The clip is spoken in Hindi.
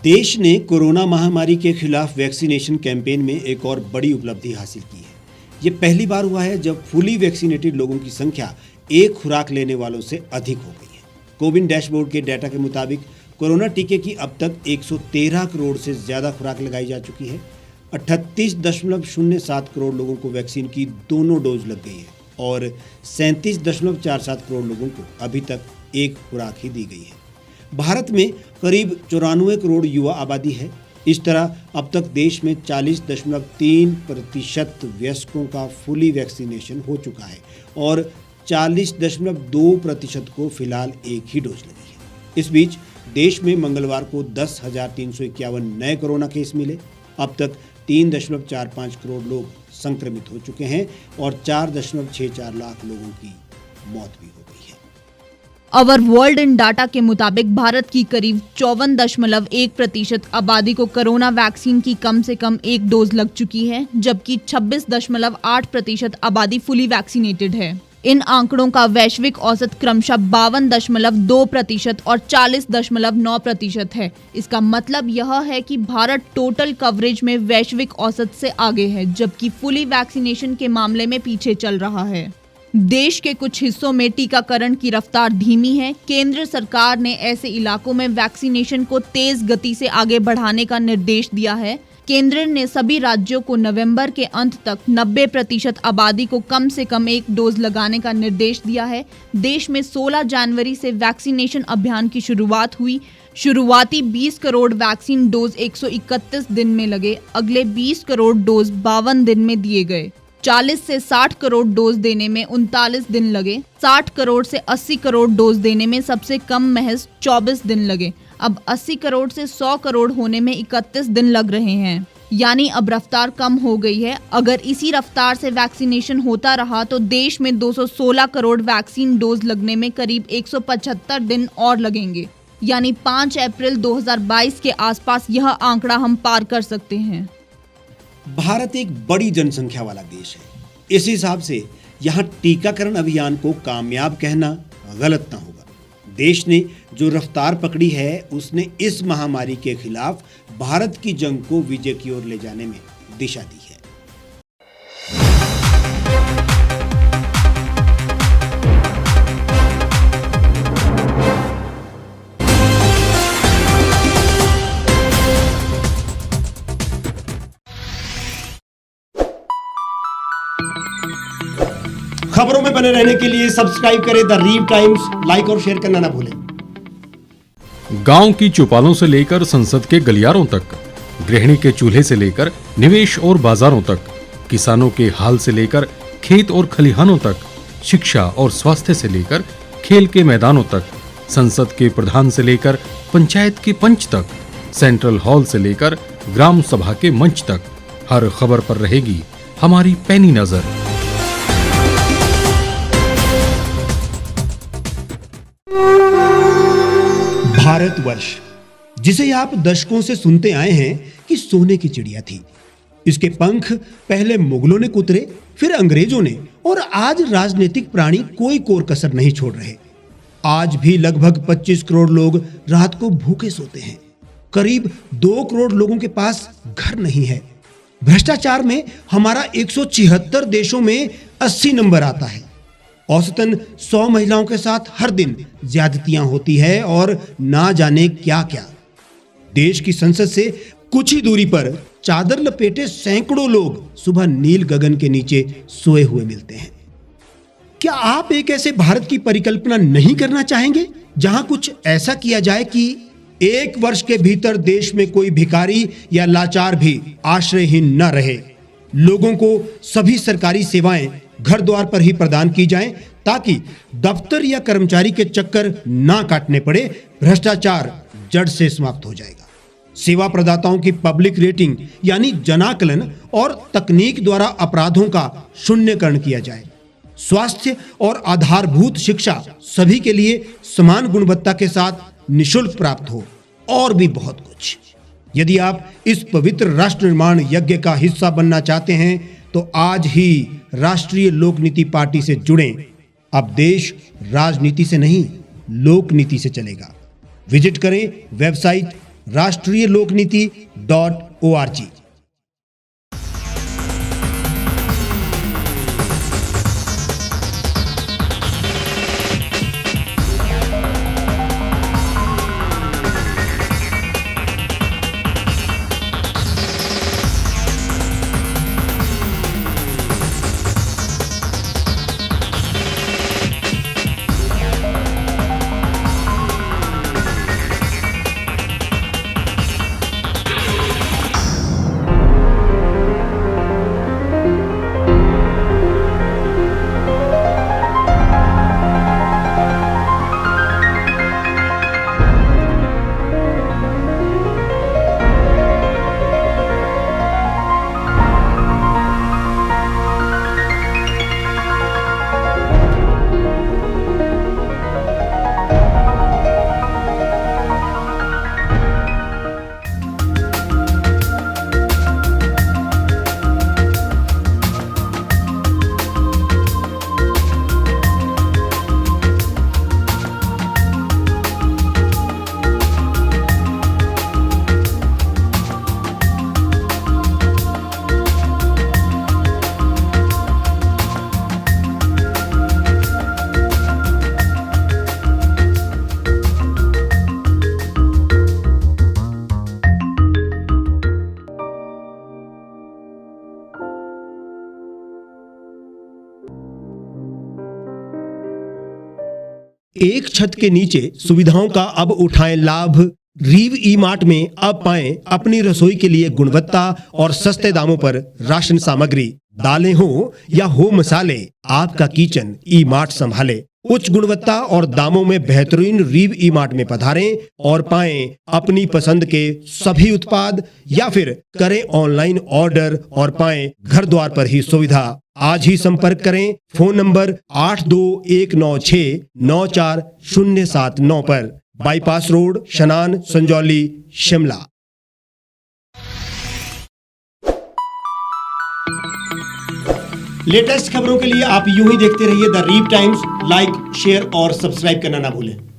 देश ने कोरोना महामारी के खिलाफ वैक्सीनेशन कैंपेन में एक और बड़ी उपलब्धि हासिल की है। ये पहली बार हुआ है जब फुली वैक्सीनेटेड लोगों की संख्या एक खुराक लेने वालों से अधिक हो गई है। कोविन डैशबोर्ड के डाटा के मुताबिक कोरोना टीके की अब तक 113 करोड़ से ज़्यादा खुराक लगाई जा चुकी है। 38.07 करोड़ लोगों को वैक्सीन की दोनों डोज लग गई है और 37.47 करोड़ लोगों को अभी तक एक खुराक ही दी गई है। भारत में करीब 94 करोड़ युवा आबादी है। इस तरह अब तक देश में 40.3% वयस्कों का फुली वैक्सीनेशन हो चुका है और 40.2% को फिलहाल एक ही डोज लगी है। इस बीच देश में मंगलवार को 10,351 नए कोरोना केस मिले। अब तक 3.45 करोड़ लोग संक्रमित हो चुके हैं और 4.64 लाख लोगों की मौत भी हो गई है। अवर वर्ल्ड इन डाटा के मुताबिक भारत की करीब 54.1% आबादी को कोरोना वैक्सीन की कम से कम एक डोज लग चुकी है, जबकि 26.8% आबादी फुली वैक्सीनेटेड है। इन आंकड़ों का वैश्विक औसत क्रमशः 52.2% और 40.9% है। इसका मतलब यह है कि भारत टोटल कवरेज में वैश्विक औसत से आगे है, जबकि फुली वैक्सीनेशन के मामले में पीछे चल रहा है। देश के कुछ हिस्सों में टीकाकरण की रफ्तार धीमी है। केंद्र सरकार ने ऐसे इलाकों में वैक्सीनेशन को तेज गति से आगे बढ़ाने का निर्देश दिया है। केंद्र ने सभी राज्यों को नवंबर के अंत तक 90% आबादी को कम से कम एक डोज लगाने का निर्देश दिया है। देश में 16 जनवरी से वैक्सीनेशन अभियान की शुरुआत हुई। शुरुआती 20 करोड़ वैक्सीन डोज 131 दिन में लगे। अगले 20 करोड़ डोज 52 दिन में दिए गए। 40 से 60 करोड़ डोज देने में 39 दिन लगे। 60 करोड़ से 80 करोड़ डोज देने में सबसे कम महज 24 दिन लगे। अब 80 करोड़ से 100 करोड़ होने में 31 दिन लग रहे हैं, यानी अब रफ्तार कम हो गई है। अगर इसी रफ्तार से वैक्सीनेशन होता रहा तो देश में 216 करोड़ वैक्सीन डोज लगने में करीब 175 दिन और लगेंगे, यानी 5 अप्रैल 2022 के आसपास यह आंकड़ा हम पार कर सकते हैं। भारत एक बड़ी जनसंख्या वाला देश है। इस हिसाब से यहाँ टीकाकरण अभियान को कामयाब कहना गलत ना होगा। देश ने जो रफ्तार पकड़ी है उसने इस महामारी के खिलाफ भारत की जंग को विजय की ओर ले जाने में दिशा दी है। खबरों में बने रहने के लिए सब्सक्राइब करें द रीव टाइम्स, लाइक और शेयर करना ना भूलें। गांव की चौपालों से लेकर संसद के गलियारों तक, गृहिणी के चूल्हे से लेकर निवेश और बाजारों तक, किसानों के हाल से लेकर खेत और खलिहानों तक, शिक्षा और स्वास्थ्य से लेकर खेल के मैदानों तक, संसद के प्रधान से लेकर पंचायत के पंच तक, सेंट्रल हॉल से लेकर ग्राम सभा के मंच तक, हर खबर पर रहेगी हमारी पैनी नजर। भारतवर्ष, जिसे आप दशकों से सुनते आए हैं कि सोने की चिड़िया थी। इसके पंख पहले मुगलों ने कुतरे, फिर अंग्रेजों ने, और आज राजनीतिक प्राणी कोई कोर कसर नहीं छोड़ रहे। आज भी लगभग 25 करोड़ लोग रात को भूखे सोते हैं। करीब 2 करोड़ लोगों के पास घर नहीं है। भ्रष्टाचार में हमारा 176 देशों में 80 नंबर आता है। औसतन 100 महिलाओं के साथ हर दिन ज्यादतियां होती है और ना जाने क्या क्या। देश की संसद से कुछ ही दूरी पर चादर लपेटे सैकड़ों लोग सुबह नील गगन के नीचे सोए हुए मिलते हैं। क्या आप एक ऐसे भारत की परिकल्पना नहीं करना चाहेंगे जहां कुछ ऐसा किया जाए कि 1 वर्ष के भीतर देश में कोई भिखारी या लाचार भी आश्रयहीन न रहे? लोगों को सभी सरकारी सेवाएं घर द्वार पर ही प्रदान की जाएं ताकि दफ्तर या कर्मचारी के चक्कर ना काटने पड़े। भ्रष्टाचार जड़ से समाप्त हो जाएगा। सेवा प्रदाताओं की पब्लिक रेटिंग यानी जनाकलन और तकनीक द्वारा अपराधों का शून्यकरण किया जाए। स्वास्थ्य और आधारभूत शिक्षा सभी के लिए समान गुणवत्ता के साथ निःशुल्क प्राप्त हो, और भी बहुत कुछ। यदि आप इस पवित्र राष्ट्र निर्माण यज्ञ का हिस्सा बनना चाहते हैं तो आज ही राष्ट्रीय लोक नीति पार्टी से जुड़ें। अब देश राजनीति से नहीं, लोक नीति से चलेगा। विजिट करें वेबसाइट rastriyalokniti.org। एक छत के नीचे सुविधाओं का अब उठाएं लाभ। रीव ई मार्ट में अब पाएं अपनी रसोई के लिए गुणवत्ता और सस्ते दामों पर राशन सामग्री। दालें हो या हो मसाले, आपका किचन ई मार्ट संभाले। उच्च गुणवत्ता और दामों में बेहतरीन रीव ई मार्ट में पधारें और पाएं अपनी पसंद के सभी उत्पाद, या फिर करें ऑनलाइन ऑर्डर और पाएं घर द्वार पर ही सुविधा। आज ही संपर्क करें फोन नंबर 8219694079 पर, बाईपास रोड, शनान, संजौली, शिमला। लेटेस्ट खबरों के लिए आप यूं ही देखते रहिए द रीव टाइम्स। लाइक, शेयर और सब्सक्राइब करना ना भूलें।